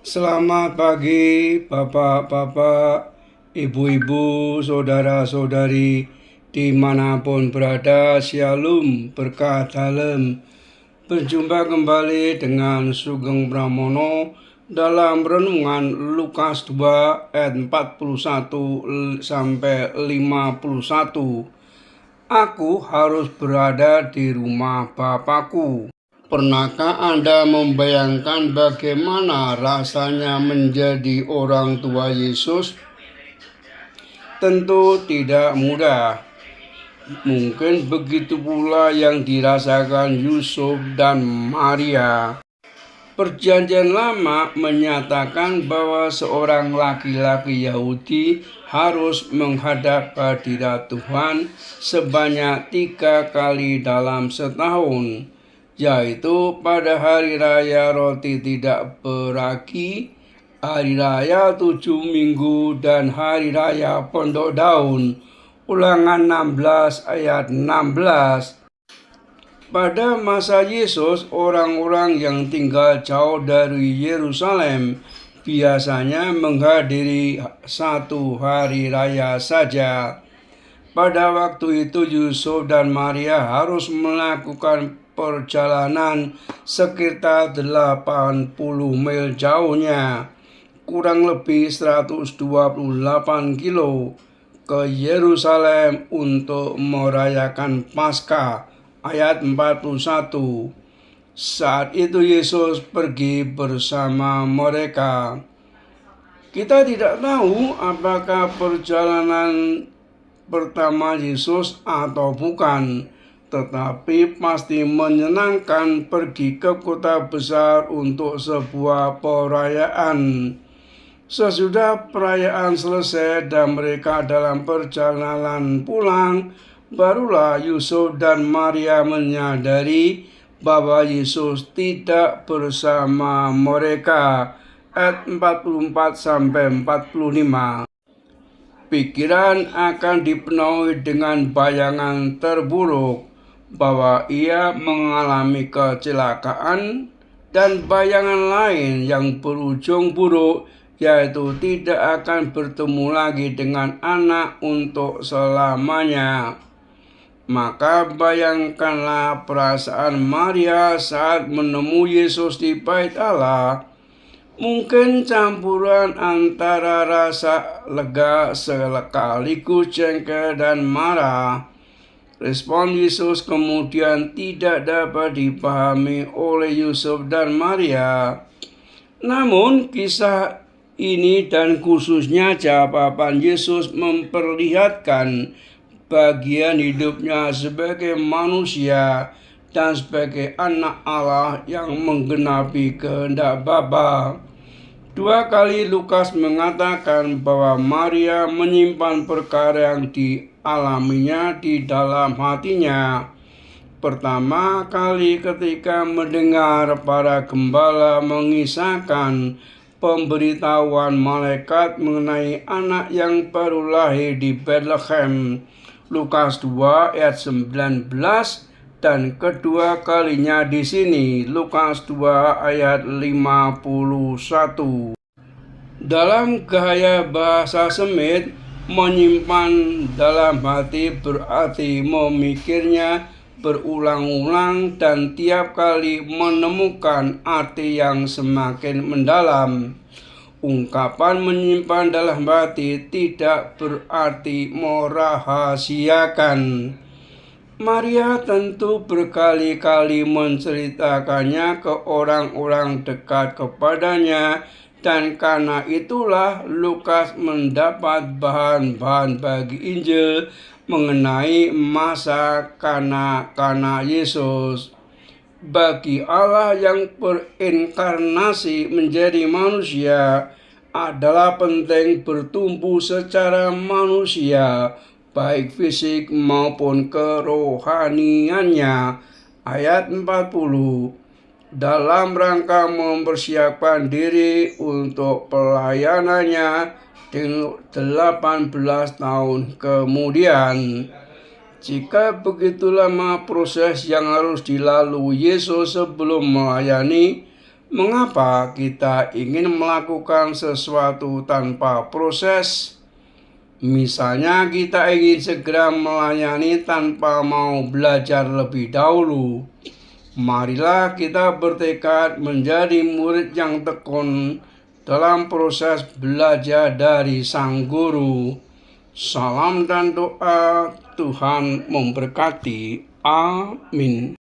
Selamat pagi, bapak-bapak, ibu-ibu, saudara-saudari, dimanapun berada. Shalom, berkah dalam. Berjumpa kembali dengan Sugeng Pramono dalam renungan Lukas 2 ayat 41 sampai 51. Aku harus berada di rumah Bapakku. Pernahkah Anda membayangkan bagaimana rasanya menjadi orang tua Yesus? Tentu tidak mudah. Mungkin begitu pula yang dirasakan Yusuf dan Maria. Perjanjian Lama menyatakan bahwa seorang laki-laki Yahudi harus menghadap hadirat Tuhan sebanyak 3 kali dalam setahun, yaitu pada hari raya roti tidak beragi, hari raya 7 minggu, dan hari raya pondok daun. Ulangan 16 ayat 16. Pada masa Yesus, orang-orang yang tinggal jauh dari Yerusalem biasanya menghadiri satu hari raya saja. Pada waktu itu Yusuf dan Maria harus melakukan perjalanan sekitar 80 mil jauhnya, kurang lebih 128 kilo, ke Yerusalem untuk merayakan Paskah. Ayat 41. Saat itu Yesus pergi bersama mereka. Kita tidak tahu apakah perjalanan pertama Yesus atau bukan, tetapi pasti menyenangkan pergi ke kota besar untuk sebuah perayaan. Sesudah perayaan selesai dan mereka dalam perjalanan pulang, barulah Yusuf dan Maria menyadari bahwa Yesus tidak bersama mereka. Ayat 44 sampai 45. Pikiran akan dipenuhi dengan bayangan terburuk bahwa ia mengalami kecelakaan, dan bayangan lain yang berujung buruk, yaitu tidak akan bertemu lagi dengan anak untuk selamanya. Maka bayangkanlah perasaan Maria saat menemui Yesus di bait Allah. Mungkin campuran antara rasa lega sekaligus jengkel dan marah. Respon Yesus kemudian tidak dapat dipahami oleh Yusuf dan Maria. Namun kisah ini dan khususnya jawaban Yesus memperlihatkan bagian hidupnya sebagai manusia dan sebagai anak Allah yang menggenapi kehendak Bapa. 2 kali Lukas mengatakan bahwa Maria menyimpan perkara yang dialaminya di dalam hatinya. Pertama kali ketika mendengar para gembala mengisahkan pemberitahuan malaikat mengenai anak yang baru lahir di Bethlehem, Lukas 2 ayat 19, dan kedua kalinya di sini, Lukas 2 ayat 51. Dalam gaya bahasa Semit, menyimpan dalam hati berarti memikirnya berulang-ulang dan tiap kali menemukan arti yang semakin mendalam. Ungkapan menyimpan dalam hati tidak berarti merahasiakan. Maria tentu berkali-kali menceritakannya ke orang-orang dekat kepadanya, dan karena itulah Lukas mendapat bahan-bahan bagi Injil mengenai masa kanak-kanak Yesus. Bagi Allah yang berinkarnasi menjadi manusia, adalah penting bertumbuh secara manusia, baik fisik maupun kerohaniannya. Ayat 40. Dalam rangka mempersiapkan diri untuk pelayanannya 18 tahun kemudian. Jika begitu lama proses yang harus dilalui Yesus sebelum melayani, Mengapa kita ingin melakukan sesuatu tanpa proses? Misalnya kita ingin segera melayani tanpa mau belajar lebih dahulu. Marilah kita bertekad menjadi murid yang tekun dalam proses belajar dari Sang Guru. Salam dan doa, Tuhan memberkati. Amin.